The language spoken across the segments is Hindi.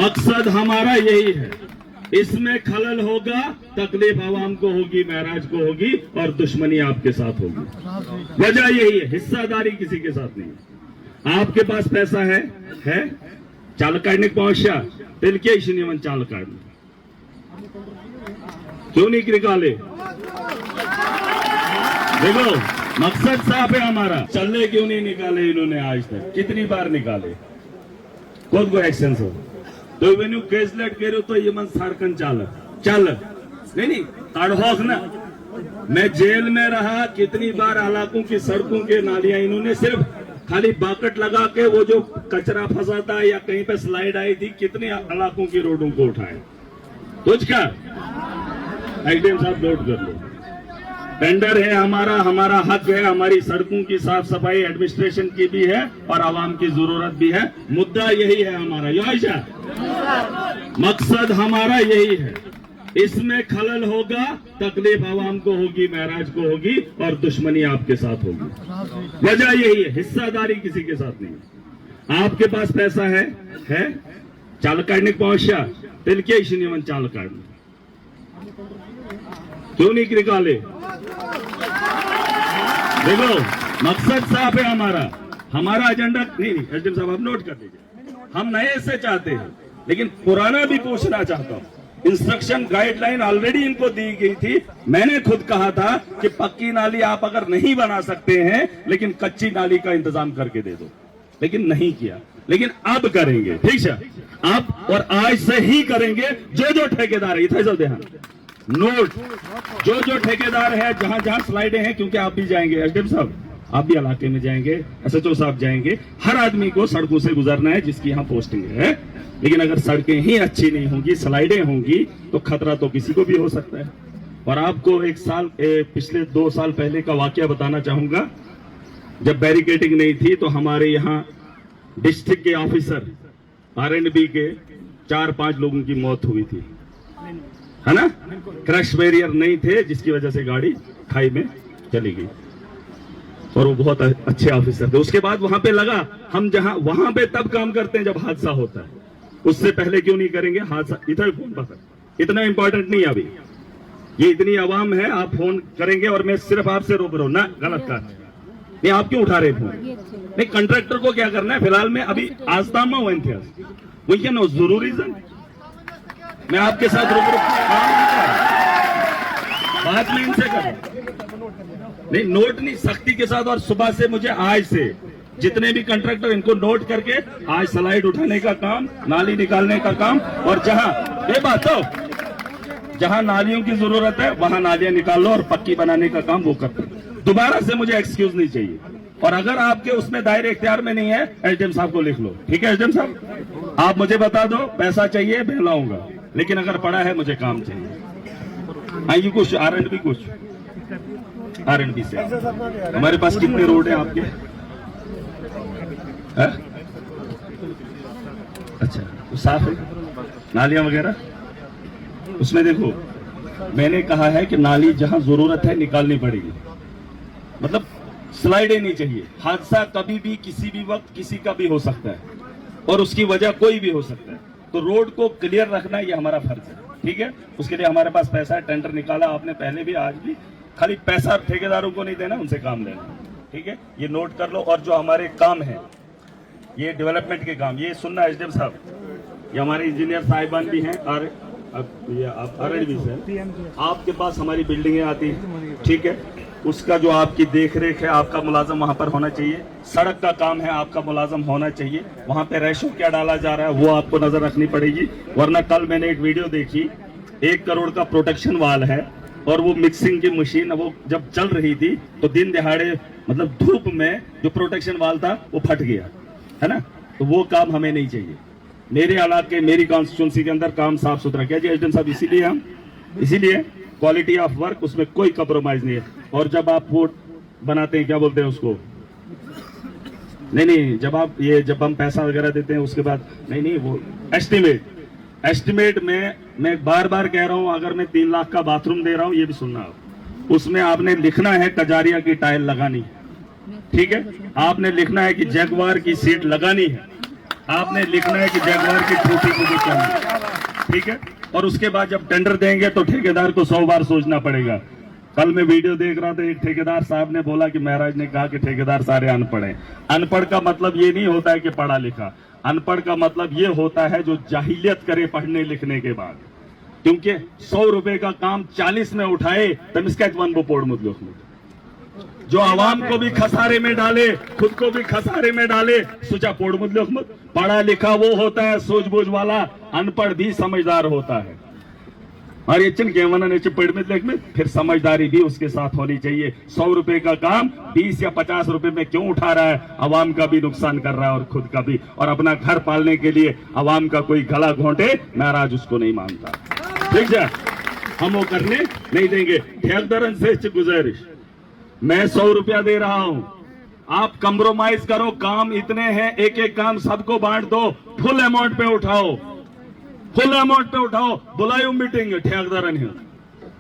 मकसद हमारा यही है। इसमें खलल होगा, तकलीफ आवाम को होगी, महराज को होगी और दुश्मनी आपके साथ होगी। वजह यही है, हिस्सादारी किसी के साथ नहीं। आपके पास पैसा है चाल काढ़ने पहुंचा तिल के नियमन चाल काढ़ने क्यों नहीं निकाले? देखो मकसद साफ है हमारा, चलने क्यों नहीं निकाले इन्होंने आज तक? कितनी बार निकाले? खुद को एक्शन हो तो वेन्यू केसलेट करो तो ये मन सारकन चल नहीं ताड़होक ना। मैं जेल में रहा, कितनी बार इलाकों की सड़कों के नालियां इन्होंने सिर्फ खाली बाकट लगा के वो जो कचरा फंसा था या कहीं पे स्लाइड आई थी, कितने इलाकों की रोडों को उठाए। कुछ का एसडीएम साहब नोट कर लो, टेंडर है हमारा हक है, हमारी सड़कों की साफ सफाई एडमिनिस्ट्रेशन की भी है और आवाम की जरूरत भी है। मुद्दा यही है हमारा, योशा मकसद हमारा यही है। इसमें खलल होगा, तकलीफ आवाम को होगी, महराज को होगी और दुश्मनी आपके साथ होगी। वजह यही है, हिस्सादारी किसी के साथ नहीं। आपके पास पैसा है चाल काढ़ने पहुंचा तिल के नियमन चाल काढ़ने क्यों नहीं निकाले? देखो मकसद साफ है हमारा एजेंडा नहीं एसडीएम साहब आप नोट कर लीजिए। हम नए से चाहते हैं लेकिन पुराना भी पूछना चाहता हूं। इंस्ट्रक्शन गाइडलाइन ऑलरेडी इनको दी गई थी। मैंने खुद कहा था कि पक्की नाली आप अगर नहीं बना सकते हैं लेकिन कच्ची नाली का इंतजाम करके दे दो, लेकिन नहीं किया। लेकिन अब करेंगे, ठीक है? अब और आज से ही करेंगे। जो ठेकेदार है ध्यान नोट, जो ठेकेदार है, जहां जहां स्लाइडें हैं, क्योंकि आप भी जाएंगे एसडीएम साहब, आप भी इलाके में जाएंगे, एसएचओ साहब जाएंगे, हर आदमी को सड़कों से गुजरना है जिसकी यहाँ पोस्टिंग है। लेकिन अगर सड़कें ही अच्छी नहीं होंगी, स्लाइडें होंगी, तो खतरा तो किसी को भी हो सकता है। और आपको पिछले 2 साल पहले का वाकया बताना चाहूंगा। जब बैरिकेडिंग नहीं थी तो हमारे यहाँ डिस्ट्रिक्ट के ऑफिसर R&B के 4-5 लोगों की मौत हुई थी, है ना? क्रश बैरियर नहीं थे जिसकी वजह से गाड़ी खाई में चली गई और वो बहुत अच्छे ऑफिसर थे। उसके बाद वहां पे लगा, हम जहां वहां पे तब काम करते हैं जब हादसा होता है, उससे पहले क्यों नहीं करेंगे? हादसा इतना इंपॉर्टेंट नहीं है अभी। ये इतनी आवाम है, आप फोन करेंगे और मैं सिर्फ आपसे रोक रहा हूं ना, गलत काम नहीं। आप क्यों उठा रहे फोन? नहीं, कंट्रैक्टर को क्या करना है? फिलहाल में अभी आजतामा हुआ थे वो क्या नो जरूरी मैं आपके साथ बात में इनसे कर नहीं, नोट नहीं, सख्ती के साथ। और सुबह से मुझे आज से जितने भी कंट्रैक्टर, इनको नोट करके आज स्लाइड उठाने का काम, नाली निकालने का काम, और जहां नालियों की जरूरत है वहां नालियां निकाल लो और पक्की बनाने का काम वो करते हैं। दोबारा से मुझे एक्सक्यूज नहीं चाहिए। और अगर आपके उसमें दायरे इख्तियार में नहीं है, एसडीएम साहब को लिख लो, ठीक है? एसडीएम साहब आप मुझे बता दो, पैसा चाहिए मैं लाऊंगा, लेकिन अगर पड़ा है मुझे काम चाहिए। आइए कुछ R&B से हमारे पास कितने रोड है आपके? है? अच्छा, तो साफ है नालियां वगैरह? उसमें देखो, मैंने कहा है कि नाली जहां जरूरत है निकालनी पड़ेगी, मतलब स्लाइडें नहीं चाहिए। हादसा कभी भी किसी भी वक्त किसी का भी हो सकता है और उसकी वजह कोई भी हो सकता है। तो रोड को क्लियर रखना ये हमारा फर्ज है, ठीक है? उसके लिए हमारे पास पैसा है, टेंडर निकाला आपने पहले भी आज भी। खाली पैसा ठेकेदारों को नहीं देना, उनसे काम लेना, ठीक है? ये नोट कर लो। और जो हमारे काम है, ये डेवलपमेंट के काम, ये सुनना एसडीएम साहब, ये हमारे इंजीनियर साहिबान भी हैं और R&B से आपके पास हमारी बिल्डिंगें आती हैं, ठीक है? उसका जो आपकी देखरेख है, आपका मुलाजम वहां पर होना चाहिए। सड़क का काम है, आपका मुलाजम होना चाहिए। वहां पे रेशो क्या डाला जा रहा है वो आपको नजर रखनी पड़ेगी। वरना कल मैंने एक वीडियो देखी, 1 करोड़ का प्रोटेक्शन वाल है और वो मिक्सिंग की मशीन वो जब चल रही थी तो दिन दिहाड़े, मतलब धूप में, जो प्रोटेक्शन वाल था वो फट गया, है ना? तो वो काम हमें नहीं चाहिए। मेरे इलाके, मेरी कॉन्स्टिट्यूंसी के अंदर काम साफ सुथरा किया जी एसडीएम साहब, इसीलिए क्वालिटी ऑफ वर्क, उसमें कोई कॉम्प्रोमाइज नहीं है। और जब आप वो बनाते हैं, क्या बोलते हैं उसको, नहीं, जब हम पैसा वगैरह देते हैं उसके बाद, नहीं, वो एस्टिमेट में मैं बार बार कह रहा हूं, अगर मैं 3 लाख का बाथरूम दे रहा हूं, ये भी सुनना हो, उसमें आपने लिखना है कजारिया की टाइल लगानी, ठीक है? आपने लिखना है कि जगवार की सीट लगानी है, आपने लिखना है कि जगवार की ठोकी को भी चाहिए, ठीक है। और उसके बाद जब टेंडर देंगे तो ठेकेदार को 100 बार सोचना पड़ेगा। कल मैं वीडियो देख रहा था, एक ठेकेदार साहब ने बोला कि महाराज ने कहा कि ठेकेदार सारे अनपढ़ हैं। अनपढ़ का मतलब ये नहीं होता है कि पढ़ा लिखा, अनपढ़ का मतलब ये होता है जो जाहिलियत करे पढ़ने लिखने के बाद, क्योंकि 100 रुपए का काम 40 में उठाए तब इसका वो पोड़ मुद्दों जो आवाम को भी खसारे में डाले, खुद को भी खसारे में डाले, सोचा पोड़ मुद्दों पढ़ा लिखा वो होता है सूझबूझ वाला, अनपढ़ भी समझदार होता है। और ये चिन के में फिर समझदारी भी उसके साथ होनी चाहिए। 100 रुपए का काम 20 या 50 रुपए में क्यों उठा रहा है, अवाम का भी नुकसान कर रहा है और खुद का भी, और अपना घर पालने के लिए अवाम का कोई गला घोंटे महाराज उसको नहीं मानता, ठीक है। हम वो करने नहीं देंगे। ठेकेदारन से गुजारिश, मैं 100 रुपया दे रहा हूं, आप कंप्रोमाइज करो, काम इतने हैं, एक एक काम सबको बांट दो, फुल अमाउंट पे उठाओ, फुल अमाउंट पे उठाओ, बुलाओ मीटिंग ठेकेदारन है।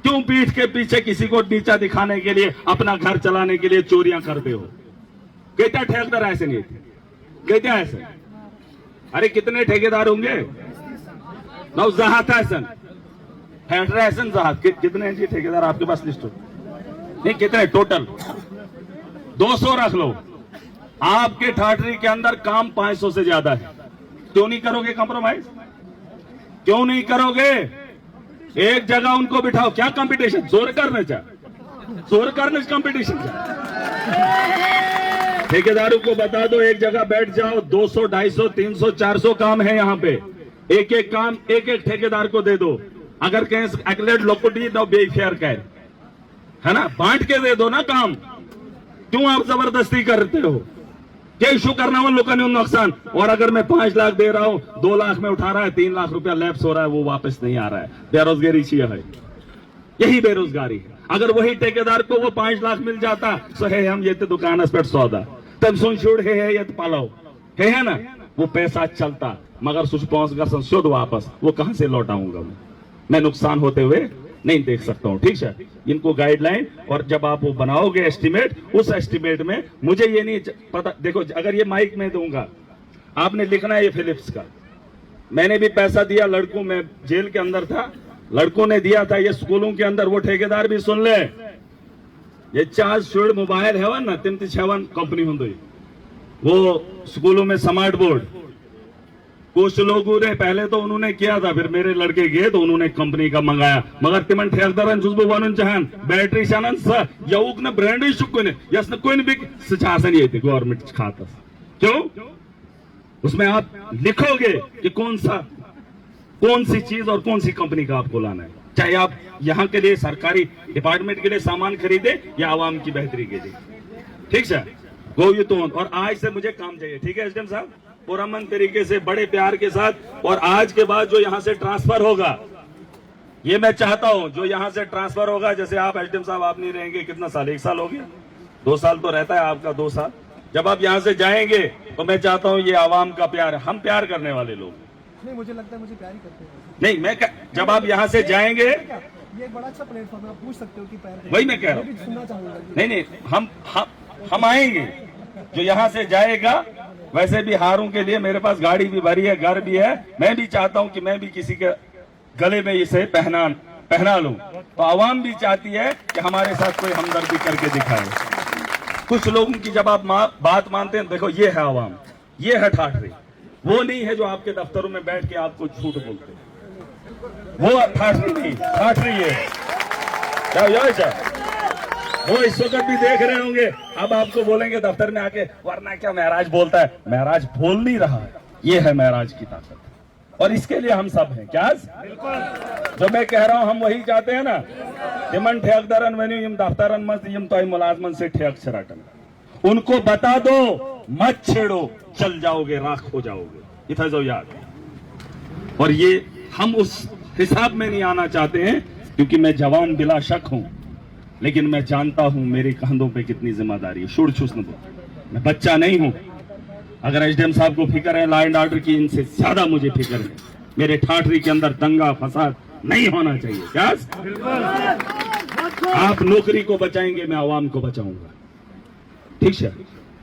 क्यों पीठ के पीछे किसी को नीचा दिखाने के लिए, अपना घर चलाने के लिए चोरियां करते हो? कहते ठेकेदार ऐसे नहीं थे, कहते ऐसे। अरे कितने ठेकेदार होंगे? नौ जहात हसन, हसन जहात, कितने हैं जी ठेकेदार आपके पास लिस्ट हो? नहीं, कितने टोटल? 200 रख लो। आपके ठाठरी के अंदर काम 500 से ज्यादा है, क्यों नहीं करोगे कंप्रोमाइज? क्यों नहीं करोगे? एक जगह उनको बिठाओ। क्या कंपटीशन? जोर करने चा, जोर करने कंपटीशन चा। ठेकेदारों को बता दो, एक जगह बैठ जाओ, 200, 250, 300, 400 काम है यहाँ पे, एक एक काम एक एक ठेकेदार को दे दो। अगर कहें एक्लेट लोकोटी नो बेफेयर कह, है ना, बांट के दे दो ना काम। क्यों आप जबरदस्ती करते हो? क्या इशू करना वो लोगों ने नुकसान? और अगर मैं 5 लाख दे रहा हूं, 2 लाख में उठा रहा है, 3 लाख रुपया लैप्स हो रहा है, वो वापस नहीं आ रहा है। बेरोजगारी चाहिए है, यही बेरोजगारी है। अगर वही ठेकेदार को वो 5 लाख मिल जाता तो है हम ये तो दुकान पर सौदा तब सुन छोड़ है ये पालो है ना, वो पैसा चलता, मगर सुच पहुंच कर शुद्ध वापस वो कहां से लौटाऊंगा? मैं नुकसान होते हुए नहीं देख सकता हूं, ठीक है। इनको गाइडलाइन, और जब आप वो बनाओगे एस्टिमेट, उस एस्टिमेट में मुझे ये नहीं पता, देखो अगर ये माइक में दूंगा, आपने लिखना है ये फिलिप्स का, मैंने भी पैसा दिया लड़कों में, जेल के अंदर था, लड़कों ने दिया था, ये स्कूलों के अंदर, वो ठेकेदार भी सुन ले, ये चार्ज शुड मोबाइल है ना, 367 कंपनी होंगी, वो स्कूलों में स्मार्ट बोर्ड, कुछ लोगों ने पहले तो उन्होंने किया था, फिर मेरे लड़के गए तो उन्होंने कंपनी का मंगाया, मगर तिमन ठेकेदारन जुजबु बनून चाहन बैटरी शानन स यौक न ब्रांड ही शुक्न यस न कोई भी सिचासन ये थी गवर्नमेंट खाता। क्यों? उसमें आप लिखोगे कि कौन सी चीज और कौन सी कंपनी का आपको लाना है, चाहे आप यहाँ के लिए सरकारी डिपार्टमेंट के लिए सामान खरीदे या आवाम की बेहतरी के लिए, ठीक है। गो यू तो, और आज से मुझे काम चाहिए, ठीक है एसडीएम साहब, पुरअमन तरीके से, बड़े प्यार के साथ। और आज के बाद जो यहाँ से ट्रांसफर होगा, ये मैं चाहता हूं, जो यहाँ से ट्रांसफर होगा, जैसे आप एसडीएम साहब आप नहीं रहेंगे, कितना साल, 1 साल हो गया, 2 साल तो रहता है आपका, 2 साल, जब आप यहाँ से जाएंगे तो मैं चाहता हूँ ये आवाम का प्यार, हम प्यार करने वाले लोग नहीं, मुझे लगता है मुझे प्यार ही करते हैं। नहीं, मैं जब आप यहाँ से जाएंगे, ये एक बड़ा अच्छा प्लेटफॉर्म है, आप पूछ सकते हो कि प्यार, वही मैं कह रहा हूँ, सुनना चाहूंगा। नहीं, हम आएंगे, जो यहाँ से जाएगा, वैसे भी हारों के लिए मेरे पास गाड़ी भी भरी है, घर भी है, मैं भी चाहता हूं कि मैं भी किसी के गले में इसे पहना लूं, तो आवाम भी चाहती है कि हमारे साथ कोई हमदर्दी करके दिखाए। कुछ लोगों की जब आप बात मानते हैं, देखो ये है आवाम, ये है ठाठरी, वो नहीं है जो आपके दफ्तरों में बैठ के आपको झूठ बोलते हैं, वो ठाठरी नहीं, ठाठरी ये है। वो इस वक्त भी देख रहे होंगे, अब आपको बोलेंगे दफ्तर में आके, वरना क्या महराज बोलता है, महराज बोल नहीं रहा है, ये है महराज की ताकत, और इसके लिए हम सब हैं। क्या जो मैं कह रहा हूं, हम वही चाहते हैं ना, तिमन ठेकेदारन वेन्यू यम दफ्तरन मत यम तो मुलाजमन से ठेक छराटन, उनको बता दो मत छेड़ो, चल जाओगे, राख हो जाओगे, इतना जो याद। और ये हम उस हिसाब में नहीं आना चाहते हैं, क्योंकि मैं जवान बिला शक हूं, लेकिन मैं जानता हूं मेरे कंधों पे कितनी जिम्मेदारी है। शुड़ छूस न दो, मैं बच्चा नहीं हूं। अगर एसडीएम साहब को फिक्र है लॉ एंड ऑर्डर की, इनसे ज्यादा मुझे फिक्र है। मेरे ठाठरी के अंदर दंगा फसाद नहीं होना चाहिए। क्या आप नौकरी को बचाएंगे, मैं आवाम को बचाऊंगा, ठीक है।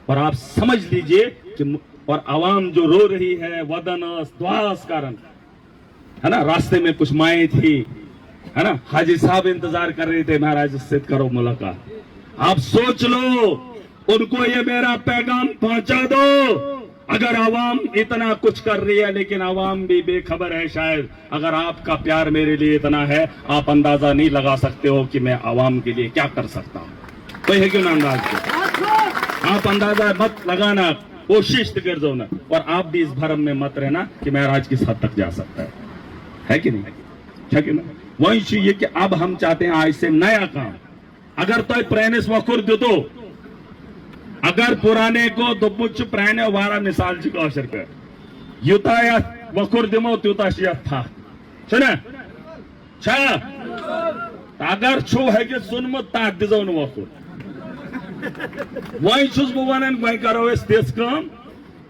और आप समझ लीजिए कि और आवाम जो रो रही है वदन द्वास कारण, है ना, रास्ते में कुछ माएँ थी, है ना, हाजी साहब इंतजार कर रहे थे महाराज से करो मुलाकात। आप सोच लो, उनको ये मेरा पैगाम पहुंचा दो। अगर आवाम इतना कुछ कर रही है लेकिन आवाम भी बेखबर है शायद। अगर आपका प्यार मेरे लिए इतना है, आप अंदाजा नहीं लगा सकते हो कि मैं आवाम के लिए क्या कर सकता हूं। कोई है क्यों ना अंदाज? आप अंदाजा मत लगाना, कोशिश कर दो ना, और आप भी इस भरम में मत रहना कि महराज किस हद तक जा सकता है कि नहीं, है कि ना? वही चाहिए कि अब हम चाहते हैं आज से नया काम। अगर तो प्रेनिस वकुर दो, अगर पुराने को दुपुच प्राणे वारा मिसाल ची कौशर कर युता या वकुर दिमो त्युता शिया था सुने छा अगर छो है कि सुन मत ताक दिजो न वकुर वही चुज बुवानन वही करो इस देश काम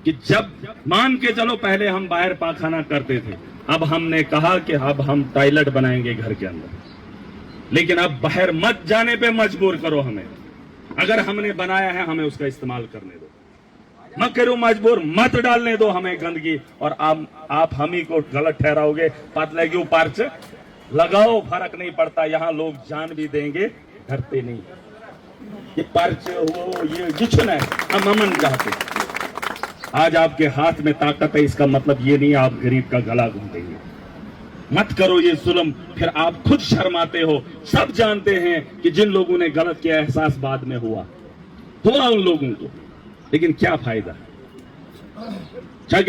कि जब मान के चलो पहले हम बाहर पाखाना करते थे, अब हमने कहा कि अब हम टॉयलेट बनाएंगे घर के अंदर, लेकिन अब बाहर मत जाने पे मजबूर करो हमें। अगर हमने बनाया है हमें उसका इस्तेमाल करने दो, मत करो मजबूर, मत डालने दो हमें गंदगी। और आप हम ही को गलत ठहराओगे, पतले के ऊपर से लगाओ, फर्क नहीं पड़ता। यहाँ लोग जान भी देंगे, डरते नहीं। ये पर्च वो ये कुछ नहीं, हम अमन चाहते। आज आपके हाथ में ताकत है, इसका मतलब ये नहीं आप गरीब का गला घूटेंगे। मत करो ये जुल्म, फिर आप खुद शर्माते हो। सब जानते हैं कि जिन लोगों ने गलत किया एहसास बाद में हुआ उन लोगों को, लेकिन क्या फायदा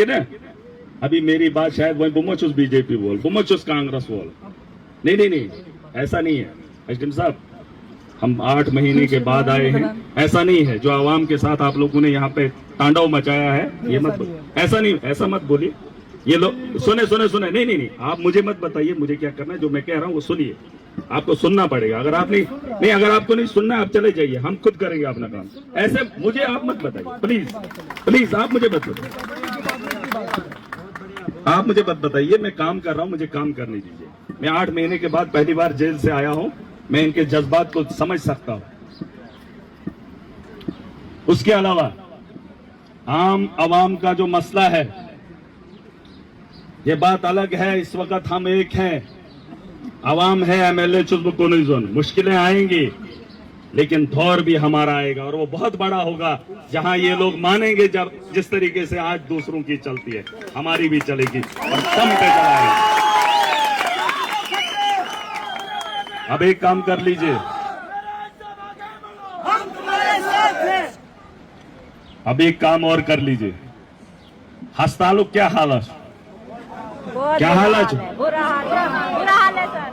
ना। अभी मेरी बात शायद वही बुमचुस बीजेपी बोल, बुमचुस कांग्रेस बोल, नहीं, ऐसा नहीं है एसडीएम साहब। हम 8 महीने के बाद आए हैं, ऐसा नहीं है। जो आवाम के साथ आप लोगों ने यहाँ पे तांडव मचाया है, ये मत ऐसा नहीं, ऐसा मत बोलिए। ये लोग सुने नहीं, आप मुझे मत बताइए मुझे क्या करना है। जो मैं कह रहा हूँ वो सुनिए, आपको सुनना पड़ेगा। अगर आप नहीं अगर आपको नहीं सुनना आप चले जाइए, हम खुद करेंगे अपना काम। ऐसे मुझे आप मत बताइए, प्लीज आप मुझे मत बताइए, आप मुझे मत बताइए। मैं काम कर रहा हूँ, मुझे काम करने दीजिए। मैं 8 महीने के बाद पहली बार जेल से आया हूँ, मैं इनके जज्बात को समझ सकता हूँ। उसके अलावा आम आवाम का जो मसला है, ये बात अलग है। इस वक्त हम एक हैं, आवाम है, एमएलए चुस्ब कोनी जोन। मुश्किलें आएंगी लेकिन दौर भी हमारा आएगा, और वो बहुत बड़ा होगा जहां ये लोग मानेंगे जब जिस तरीके से आज दूसरों की चलती है हमारी भी चलेगी और दम पे चलाएंगे। अब एक काम कर लीजिए, अब एक काम और कर लीजिए। हस्तालुक क्या हालत, क्या हालत है? बुरा हाल है सर।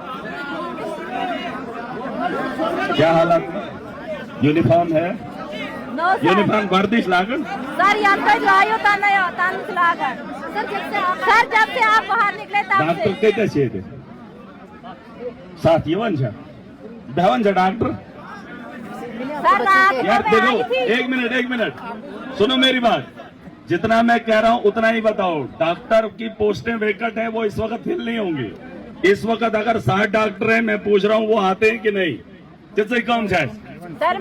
क्या हालत? यूनिफॉर्म है? No sir. यूनिफॉर्म वर्दिश लागन? सर यहाँ जो आयो था नहीं होता लागन। सर जब से आप बाहर निकले तब डॉक्टर कहते चाहिए साथ यवन छा भवन छा डॉक्टर। सर रात यार को मैं आई देखो, थी। एक मिनट सुनो मेरी बात। जितना मैं कह रहा हूं उतना ही बताओ। डॉक्टर की पोस्टें वैकेंट है, वो इस वक्त फिल नहीं होंगी। इस वक्त अगर 60 डॉक्टर हैं, मैं पूछ रहा हूं वो आते हैं कि नहीं? जिससे कौन सा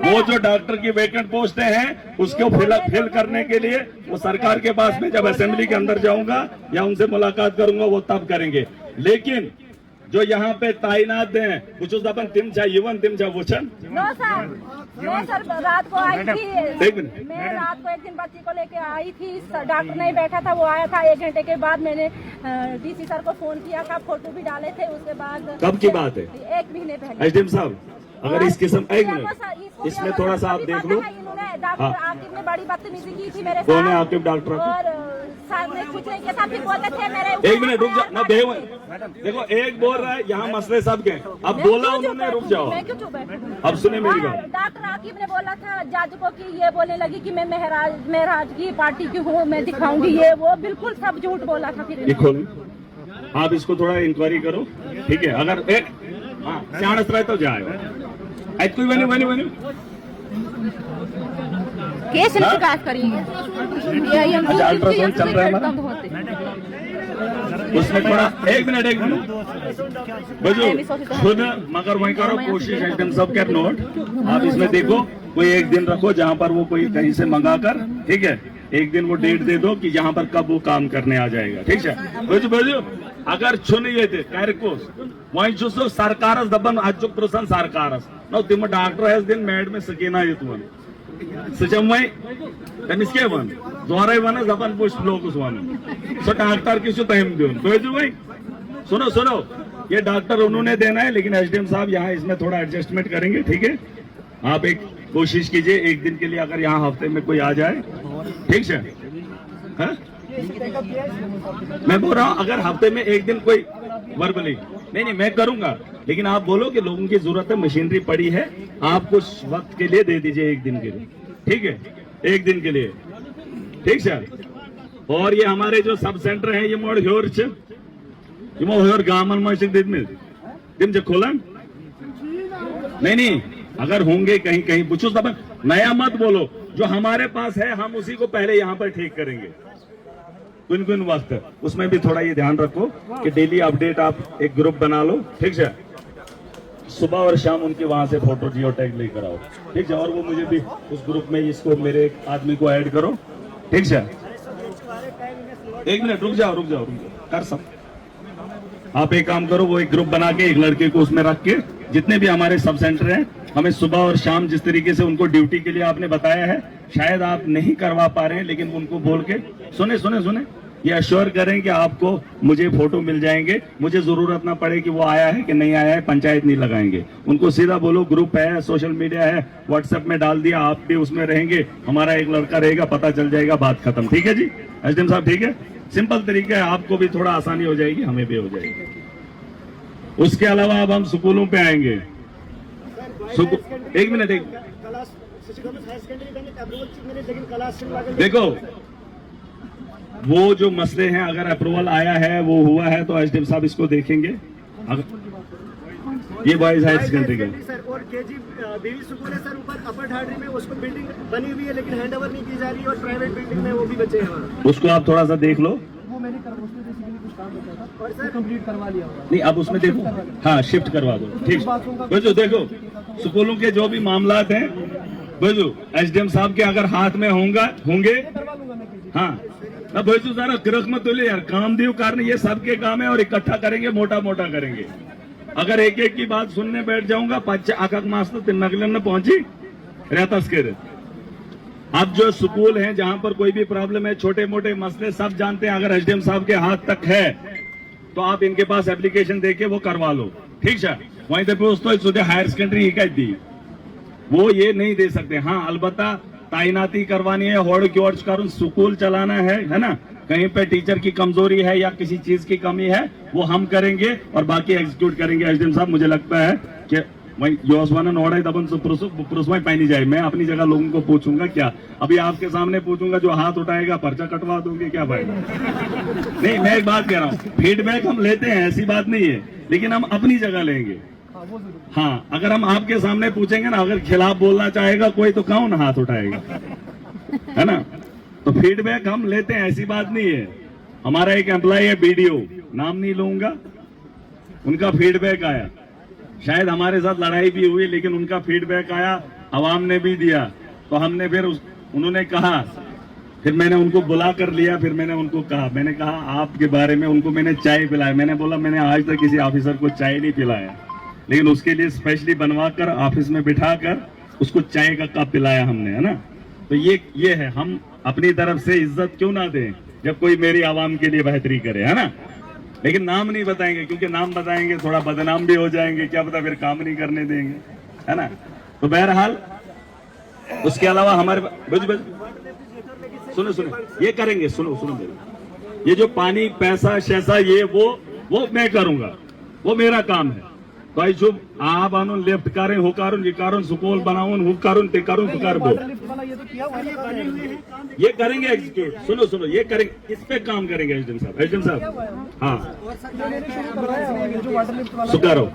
वो जो डॉक्टर की वैकेंट पोस्टें हैं उसको फिल करने के लिए वो सरकार के पास में जब असेंबली के अंदर जाऊंगा या उनसे मुलाकात करूंगा वो तब करेंगे। लेकिन जो यहाँ पे तैनात हैं कुछ अपन तिम चाहे युवन तिम चाहे वचन। नो सर रात को आई थी। एक मिनट, मैं रात को एक दिन बच्ची को लेके आई थी, डॉक्टर नहीं बैठा था, वो आया था। 1 घंटे के बाद मैंने डीसी सर को फोन किया था, फोटो भी डाले थे। उसके बाद कब की बात है? 1 महीने पहले। एसडीएम साहब अगर इस किस्म, एक मिनट इसमें थोड़ा सा आप देख लो। डॉक्टर आकिब ने बड़ी बदतमीजी की थी मेरे साथ। कौन है आकिब डॉक्टर? और सर ने कुछ नहीं किया था, फिर बोलते थे मेरे। एक मिनट रुक जाओ ना, देखो एक बोल रहा है यहाँ मसले सब के, अब बोला उन्होंने, रुक जाओ। मैं क्यों चुप बैठूं? अब सुने मेरी बात। डॉक्टर आकिब ने बोला था जज को कि ये बोलने लगी कि मैं महराज की पार्टी की हूँ, मैं दिखाऊंगी ये वो। बिल्कुल सब झूठ बोला था। फिर खोलें, आप इसको थोड़ा इंक्वायरी करो, ठीक है? अगर एक सियाणस रहे तो जाए कोई बनी केस शिकायत करिए। अच्छा अल्ट्रासाउंड चल रहा है हमारा, उसमें थोड़ा एक मिनट बजो खुद मगर वही करो कोशिश एकदम सब कर नोट। आप इसमें देखो कोई एक दिन रखो जहां पर वो कोई कहीं से मंगा कर, ठीक है, एक दिन वो डेट दे दो कि यहाँ पर कब वो काम करने आ जाएगा, ठीक है? बुझो अगर छुन येते कारकोस वहीं चुसो सरकारस दबन अजुक प्रसन सरकारस नो तिम डॉक्टर हेस दिन मैड में सकीना ये तुम सचम वहीं तमिस के वन जोरे one दबन push लोगस one so doctor किसु तहम दियो बुझो भाई सुनो ये डॉक्टर उन्होंने देना है, लेकिन एसडीएम साहब यहाँ इसमें थोड़ा एडजस्टमेंट करेंगे, ठीक है? आप एक कोशिश कीजिए एक दिन के लिए अगर यहाँ हफ्ते में कोई आ जाए, ठीक है? हाँ? मैं बोल रहा हूँ अगर हफ्ते में एक दिन कोई वर्बली नहीं मैं करूंगा, लेकिन आप बोलो कि लोगों की जरूरत है, मशीनरी पड़ी है, आप कुछ वक्त के लिए दे दीजिए एक दिन के लिए, ठीक है? एक दिन के लिए, ठीक है? और ये हमारे जो सब सेंटर है ये मोड़ ह्योर गामन में खोलन नहीं अगर होंगे कहीं कहीं पूछो सब नया मत बोलो, जो हमारे पास है हम उसी को पहले यहाँ पर ठीक करेंगे कुन वक्त। उसमें भी थोड़ा ये ध्यान रखो कि डेली अपडेट आप एक ग्रुप बना लो, ठीक है? सुबह और शाम उनकी वहां से फोटो जियो टैग लेकर आओ, ठीक है? और वो मुझे भी उस ग्रुप में इसको मेरे एक आदमी को ऐड करो, ठीक है? एक मिनट रुक जाओ कर सब। आप एक काम करो, वो एक ग्रुप बना के एक लड़के को उसमें रख के जितने भी हमारे सब सेंटर हैं हमें सुबह और शाम जिस तरीके से उनको ड्यूटी के लिए आपने बताया है, शायद आप नहीं करवा पा रहे हैं, लेकिन उनको बोल के सुने ये अश्योर करें कि आपको मुझे फोटो मिल जाएंगे, मुझे जरूरत ना पड़े कि वो आया है कि नहीं आया है, पंचायत नहीं लगाएंगे। उनको सीधा बोलो ग्रुप है, सोशल मीडिया है, व्हाट्सएप में डाल दिया, आप भी उसमें रहेंगे, हमारा एक लड़का रहेगा, पता चल जाएगा, बात खत्म, ठीक है जी? एसडीएम साहब ठीक है? सिंपल तरीका है, आपको भी थोड़ा आसानी हो जाएगी, हमें भी हो जाएगी। उसके अलावा अब हम स्कूलों पे आएंगे। एक मिनट देखो, वो जो मसले हैं अगर अप्रूवल आया है, वो हुआ है, तो एसडीएम साहब इसको देखेंगे। ये बॉयज हायर सेकेंडरी के सर और केजी बीवी स्कूल है सर, ऊपर अपर ठाडरी में उसको बिल्डिंग बनी हुई है लेकिन हैंडओवर नहीं की जा रही है, और प्राइवेट बिल्डिंग में वो भी बचे हैं। उसको आप थोड़ा सा देख लो। वो मैंने उसमें बेसिकली कुछ काम बचा था और सर कंप्लीट करवा लिया होगा। नहीं अब उसमें देखो, हाँ शिफ्ट करवा दो, ठीक? बुझो देखो स्कूलों के जो भी मामलात हैं, बुझो एसडीएम साहब के अगर हाथ में होंगे हाँ ना बुझो जरा किरक मत ले यार, काम दियो कारण ये सबके काम है और इकट्ठा करेंगे, मोटा करेंगे। अगर एक एक की बात सुनने बैठ जाऊंगा आकक मास तो नगलन में पहुंची रहता। अब जो स्कूल हैं जहां पर कोई भी प्रॉब्लम है, छोटे मोटे मसले सब जानते हैं, अगर एसडीएम साहब के हाथ तक है तो आप इनके पास एप्लीकेशन देके वो करवा लो, ठीक है? वहीं तक दोस्तों हायर सेकेंडरी ही कह दी, वो ये नहीं दे सकते। हाँ अलबत्ता तैनाती करवानी है, होड़ क्योर्च करूं स्कूल चलाना है ना? कहीं पे टीचर की कमजोरी है या किसी चीज की कमी है, वो हम करेंगे और बाकी एग्जीक्यूट करेंगे। एसडीएम साहब मुझे लगता है कि पानी जाए, मैं अपनी जगह लोगों को पूछूंगा क्या, अभी आपके सामने पूछूंगा, जो हाथ उठाएगा पर्चा कटवा दूंगे, क्या फायदा? नहीं मैं एक बात कह रहा हूँ, फीडबैक हम लेते हैं, ऐसी बात नहीं है, लेकिन हम अपनी जगह लेंगे। हाँ अगर हम आपके सामने पूछेंगे ना, अगर खिलाफ बोलना चाहेगा कोई तो कौन हाथ उठाएगा, है ना? तो फीडबैक हम लेते हैं, ऐसी बात नहीं है। हमारा एक एम्प्लॉय है बीडीओ, नाम नहीं लूंगा, उनका फीडबैक आया, शायद हमारे साथ लड़ाई भी हुई, लेकिन उनका फीडबैक आया, अवाम ने भी दिया, तो हमने फिर उन्होंने कहा, फिर मैंने उनको बुला कर लिया, फिर मैंने उनको कहा, मैंने कहा आपके बारे में, उनको मैंने चाय पिलाया। मैंने बोला मैंने आज तक किसी ऑफिसर को चाय नहीं पिलाया, लेकिन उसके लिए स्पेशली बनवा कर ऑफिस में बिठा कर उसको चाय का कप पिलाया हमने, है ना? तो ये है, हम अपनी तरफ से इज्जत क्यों ना दें जब कोई मेरी आवाम के लिए बेहतरी करे, है ना? लेकिन नाम नहीं बताएंगे, क्योंकि नाम बताएंगे थोड़ा बदनाम भी हो जाएंगे, क्या पता फिर काम नहीं करने देंगे, है ना? तो बहरहाल उसके अलावा हमारे सुनो ये करेंगे, सुनो ये जो पानी पैसा शैसा ये वो मैं करूंगा, वो मेरा काम है। तो आई शुभ आप आनो लेफ्ट करें हो कारून ये कारून सुकोल बनाऊन हो कारून ते कारून तो कर दो, ये करेंगे एग्जीक्यूट। सुनो ये करेंगे, इस पे काम करेंगे एसडीएम साहब। हाँ सुधारो।